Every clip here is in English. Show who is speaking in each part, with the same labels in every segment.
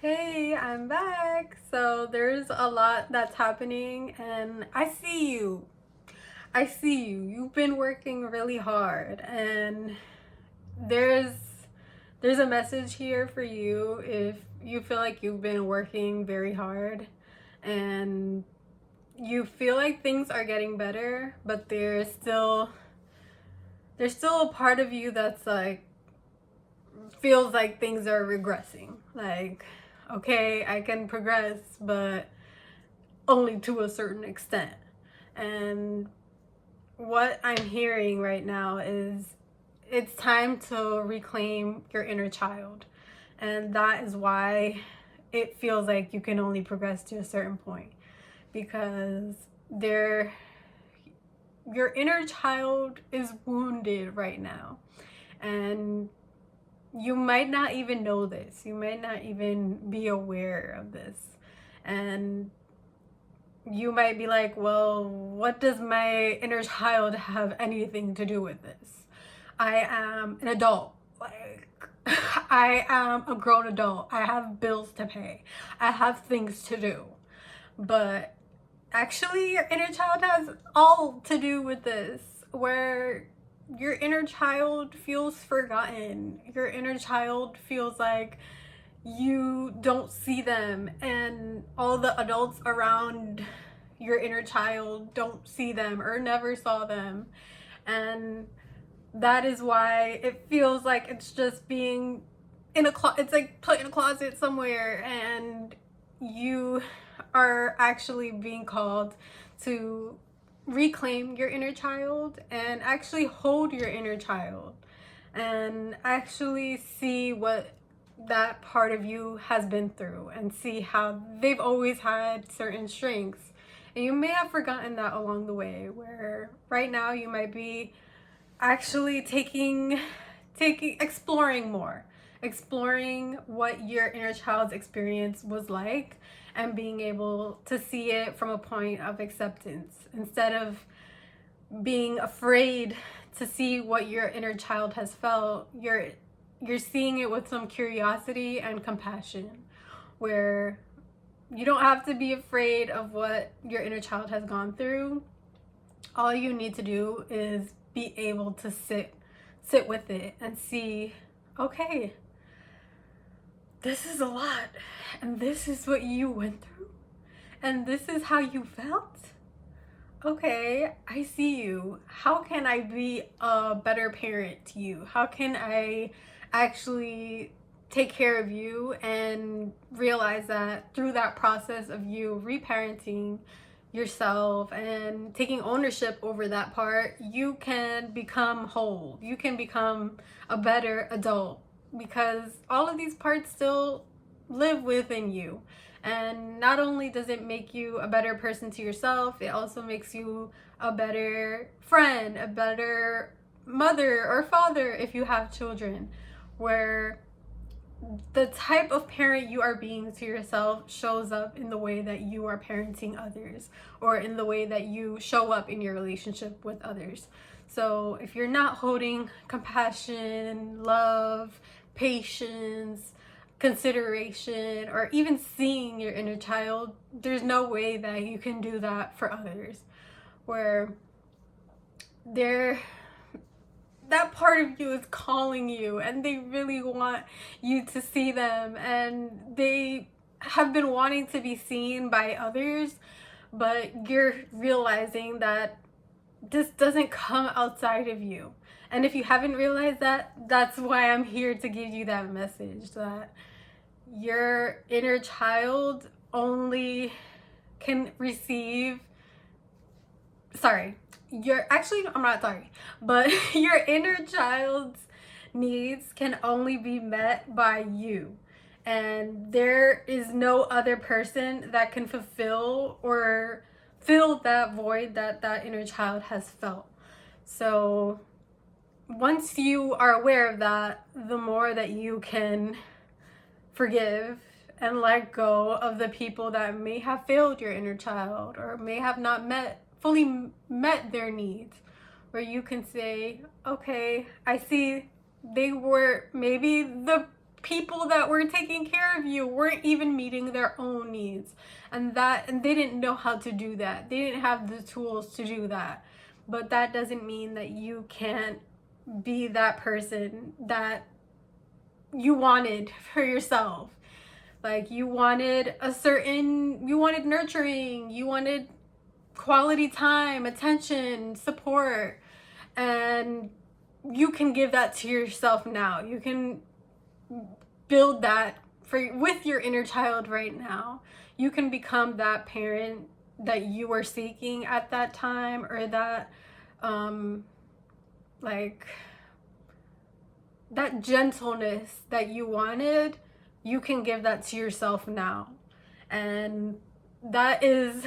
Speaker 1: Hey, I'm back. So there's a lot that's happening and I see you. I see you. You've been working really hard and there's there's a message here for you if you feel like you've been working very hard and you feel like things are getting better, but there's still a part of you that's like feels like things are regressing. Like, okay, I can progress, but only to a certain extent. And what I'm hearing right now is it's time to reclaim your inner child. And that is why it feels like you can only progress to a certain point because there your inner child is wounded right now. And you might not even know this. You might not even be aware of this. And you might be like, well, what does my inner child have anything to do with this? I am an adult. Like, I am a grown adult. I have bills to pay. I have things to do. But actually, your inner child has all to do with this, where your inner child feels forgotten. Your inner child feels like you don't see them, and all the adults around your inner child don't see them or never saw them. And that is why it feels like it's just being it's like put in a closet somewhere, and you are actually being called to reclaim your inner child and actually hold your inner child and actually see what that part of you has been through and see how they've always had certain strengths. And you may have forgotten that along the way, where right now you might be actually exploring more, exploring what your inner child's experience was like and being able to see it from a point of acceptance instead of being afraid to see what your inner child has felt. You're seeing it with some curiosity and compassion, where you don't have to be afraid of what your inner child has gone through. All you need to do is be able to sit with it and see, okay, this is a lot, and this is what you went through, and this is how you felt. Okay, I see you. How can I be a better parent to you? How can I actually take care of you and realize that through that process of you reparenting yourself and taking ownership over that part, you can become whole. You can become a better adult because all of these parts still live within you. And not only does it make you a better person to yourself, it also makes you a better friend, a better mother or father if you have children, where the type of parent you are being to yourself shows up in the way that you are parenting others or in the way that you show up in your relationship with others. So if you're not holding compassion, love, patience, consideration, or even seeing your inner child, there's no way that you can do that for others, where they're that part of you is calling you and they really want you to see them, and they have been wanting to be seen by others, but you're realizing that this doesn't come outside of you. And if you haven't realized that, that's why I'm here to give you that message, that your inner child only can receive sorry you're actually I'm not sorry but your inner child's needs can only be met by you, and there is no other person that can fulfill or fill that void that that inner child has felt. So once you are aware of that, the more that you can forgive and let go of the people that may have failed your inner child or may have not fully met their needs, where you can say, okay, I see they were maybe the people that were taking care of you weren't even meeting their own needs. And they didn't know how to do that. They didn't have the tools to do that. But that doesn't mean that you can't be that person that you wanted for yourself. Like, you wanted nurturing, you wanted quality time, attention, support, and you can give that to yourself now. You can build that with your inner child right now. You can become that parent that you were seeking at that time, or that like that gentleness that you wanted. You can give that to yourself now, and that is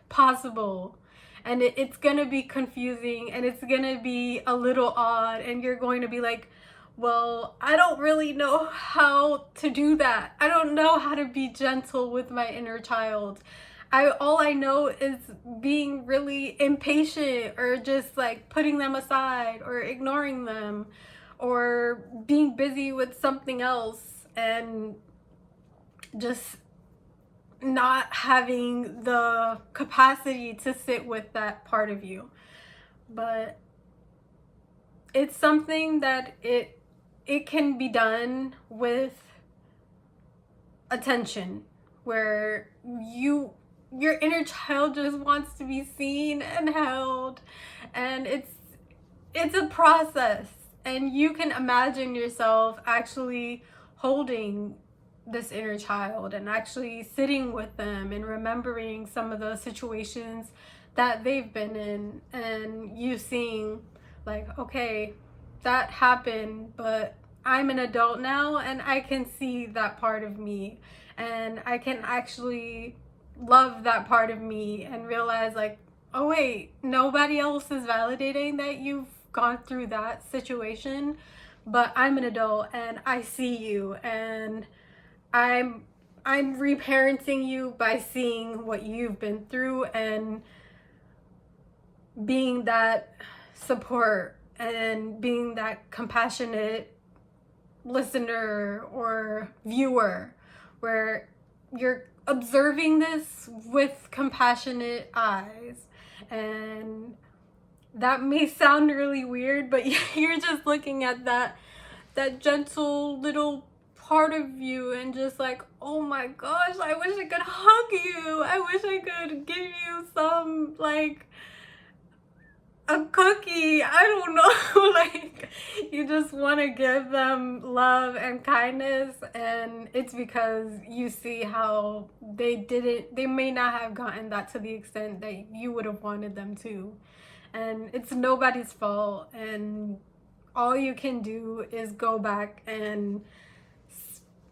Speaker 1: possible. And it's gonna be confusing, and it's gonna be a little odd, and you're going to be like, well, I don't really know how to do that. I don't know how to be gentle with my inner child. All I know is being really impatient, or just like putting them aside, or ignoring them, or being busy with something else, and just not having the capacity to sit with that part of you. But it's something that it can be done with attention, where your inner child just wants to be seen and held, and it's a process. And you can imagine yourself actually holding this inner child, and actually sitting with them, and remembering some of the situations that they've been in, and you seeing like, okay, that happened, but I'm an adult now, and I can see that part of me, and I can actually love that part of me, and realize like, oh wait, nobody else is validating that you've gone through that situation, but I'm an adult, and I see you, and I'm reparenting you by seeing what you've been through, and being that support, and being that compassionate listener or viewer, where you're observing this with compassionate eyes. And that may sound really weird, but you're just looking at that gentle little part of you, and just like, oh my gosh, I wish I could hug you. I wish I could give you some, like, a cookie. I don't know. Like, you just want to give them love and kindness, and it's because you see how they may not have gotten that to the extent that you would have wanted them to. And it's nobody's fault, and all you can do is go back and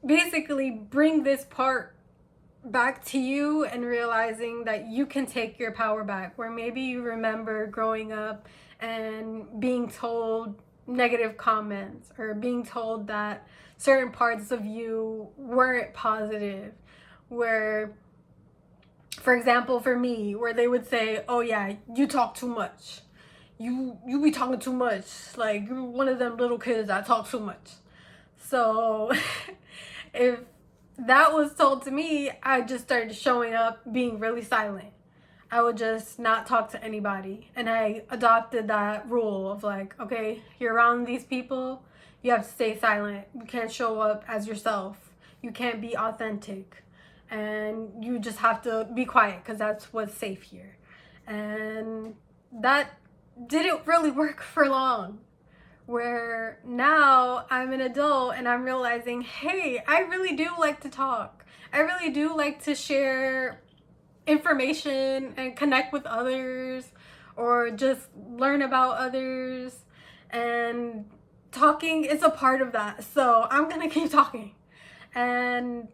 Speaker 1: basically bring this part back to you, and realizing that you can take your power back. Where maybe you remember growing up and being told negative comments, or being told that certain parts of you weren't positive, where, for example, for me, where they would say, oh yeah, you talk too much, you be talking too much, like you're one of them little kids that talk too much. So if that was told to me, I just started showing up being really silent. I would just not talk to anybody. And I adopted that rule of like, okay, you're around these people, you have to stay silent. You can't show up as yourself. You can't be authentic. And you just have to be quiet, because that's what's safe here. And that didn't really work for long. Where now I'm an adult, and I'm realizing, hey, I really do like to talk. I really do like to share information and connect with others, or just learn about others. And talking is a part of that. So I'm gonna keep talking. And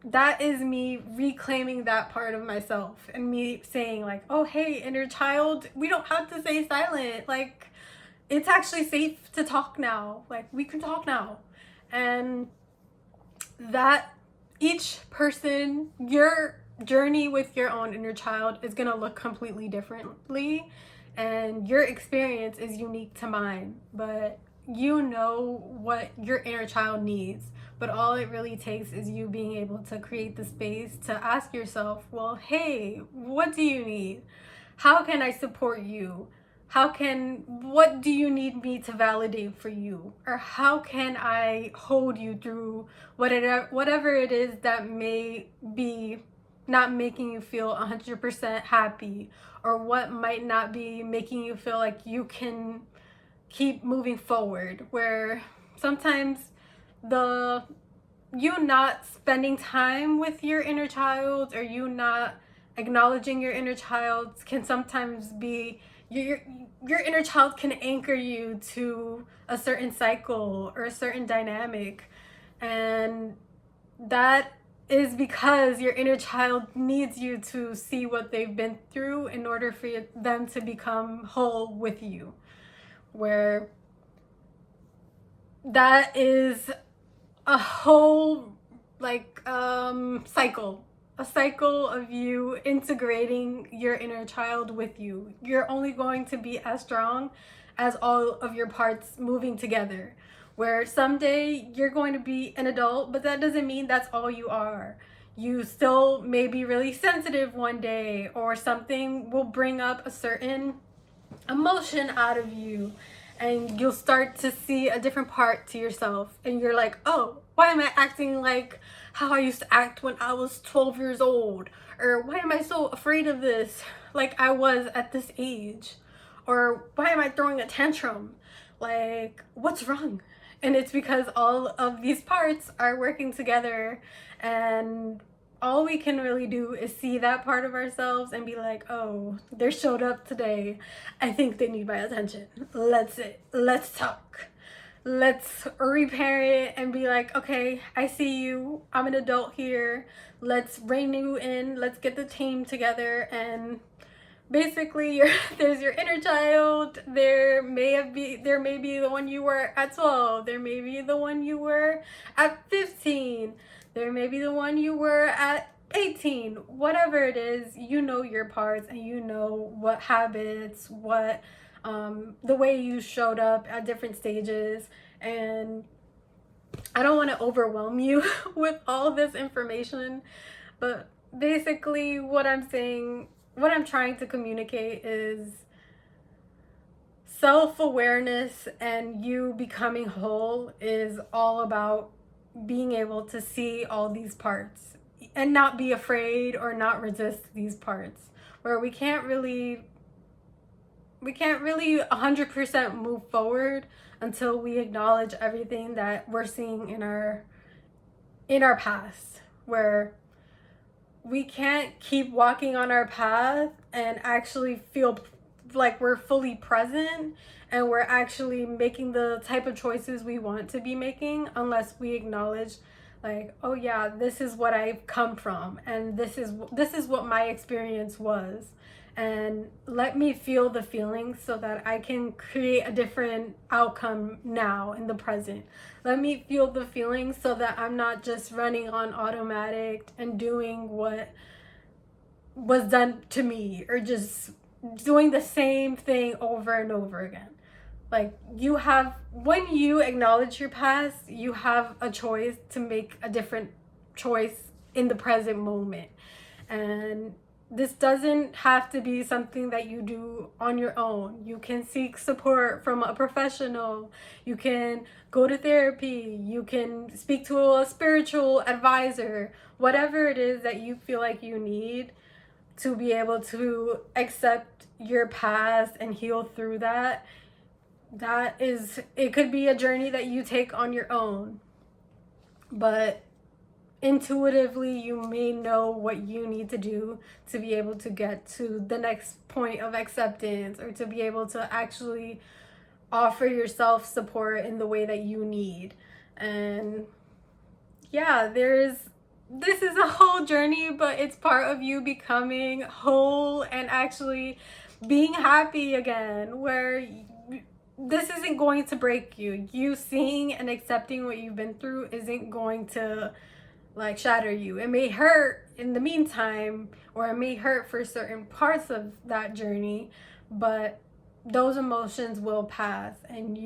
Speaker 1: that is me reclaiming that part of myself, and me saying like, oh, hey, inner child, we don't have to stay silent. Like, it's actually safe to talk now. Like, we can talk now. And that each person, your journey with your own inner child is gonna look completely differently, and your experience is unique to mine. But you know what your inner child needs But all it really takes is you being able to create the space to ask yourself, well, hey, what do you need? How can I support you? What do you need me to validate for you? Or how can I hold you through whatever it is that may be not making you feel 100% happy, or what might not be making you feel like you can keep moving forward, where sometimes the you not spending time with your inner child, or you not acknowledging your inner child, can sometimes be your inner child can anchor you to a certain cycle or a certain dynamic. And that is because your inner child needs you to see what they've been through in order for them to become whole with you. Where that is a whole cycle, a cycle of you integrating your inner child with you. You're only going to be as strong as all of your parts moving together, where someday you're going to be an adult, but that doesn't mean that's all you are. You still may be really sensitive one day, or something will bring up a certain emotion out of you, and you'll start to see a different part to yourself, and you're like, oh, why am I acting like how I used to act when I was 12 years old? Or why am I so afraid of this like I was at this age? Or why am I throwing a tantrum? Like, what's wrong? And it's because all of these parts are working together, and all we can really do is see that part of ourselves and be like, oh, they showed up today. I think they need my attention. Let's talk. Let's repair it and be like, okay, I see you. I'm an adult here. Let's rein you in. Let's get the team together. And basically, there's your inner child. There may be the one you were at 12. There may be the one you were at 15. There may be the one you were at 18. Whatever it is, you know your parts, and you know what habits, what the way you showed up at different stages. And I don't want to overwhelm you with all this information, but basically what I'm trying to communicate is self-awareness, and you becoming whole is all about being able to see all these parts and not be afraid or not resist these parts, where we can't really 100% move forward until we acknowledge everything that we're seeing in our past, where we can't keep walking on our path and actually feel like we're fully present and we're actually making the type of choices we want to be making, unless we acknowledge, like, oh yeah, this is what I've come from, and this is what my experience was, and let me feel the feelings so that I can create a different outcome now in the present. Let me feel the feelings so that I'm not just running on automatic and doing what was done to me, or just doing the same thing over and over again. Like, when you acknowledge your past, you have a choice to make a different choice in the present moment. And this doesn't have to be something that you do on your own. You can seek support from a professional. You can go to therapy. You can speak to a spiritual advisor. Whatever it is that you feel like you need to be able to accept your past and heal through that. It could be a journey that you take on your own, but intuitively you may know what you need to do to be able to get to the next point of acceptance, or to be able to actually offer yourself support in the way that you need. And yeah, this is a whole journey, but it's part of you becoming whole and actually being happy again, where this isn't going to break you. You seeing and accepting what you've been through isn't going to shatter you. It may hurt in the meantime, or it may hurt for certain parts of that journey, but those emotions will pass, and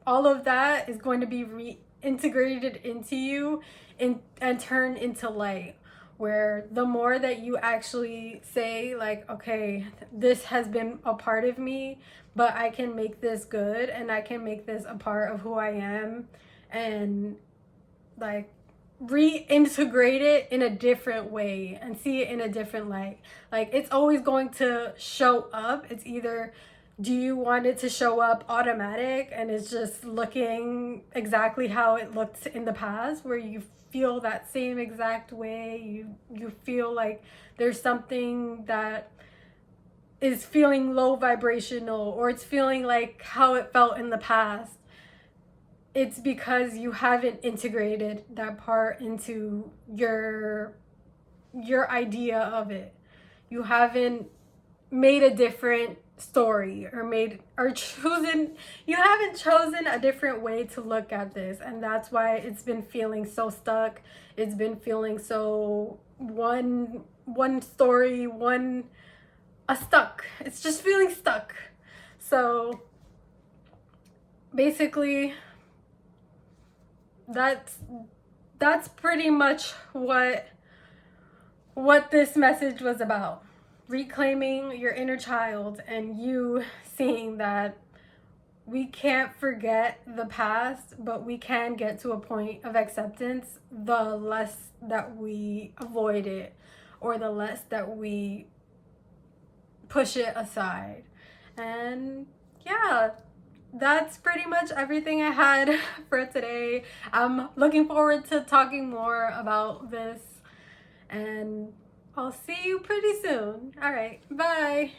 Speaker 1: all of that is going to be integrated into you and turn into light, where the more that you actually say like, okay, this has been a part of me, but I can make this good and I can make this a part of who I am, and like reintegrate it in a different way and see it in a different light. Like, it's always going to show up. It's either, do you want it to show up automatic and it's just looking exactly how it looked in the past, where you feel that same exact way, you feel like there's something that is feeling low vibrational, or it's feeling like how it felt in the past. It's because you haven't integrated that part into your idea of it. You haven't made a different story, you haven't chosen a different way to look at this, and that's why it's been feeling so stuck. It's been feeling so one story, stuck. It's just feeling stuck. So basically, that's pretty much what this message was about. Reclaiming your inner child, and you seeing that we can't forget the past, but we can get to a point of acceptance the less that we avoid it, or the less that we push it aside. And yeah, that's pretty much everything I had for today. I'm looking forward to talking more about this, and I'll see you pretty soon. All right, bye.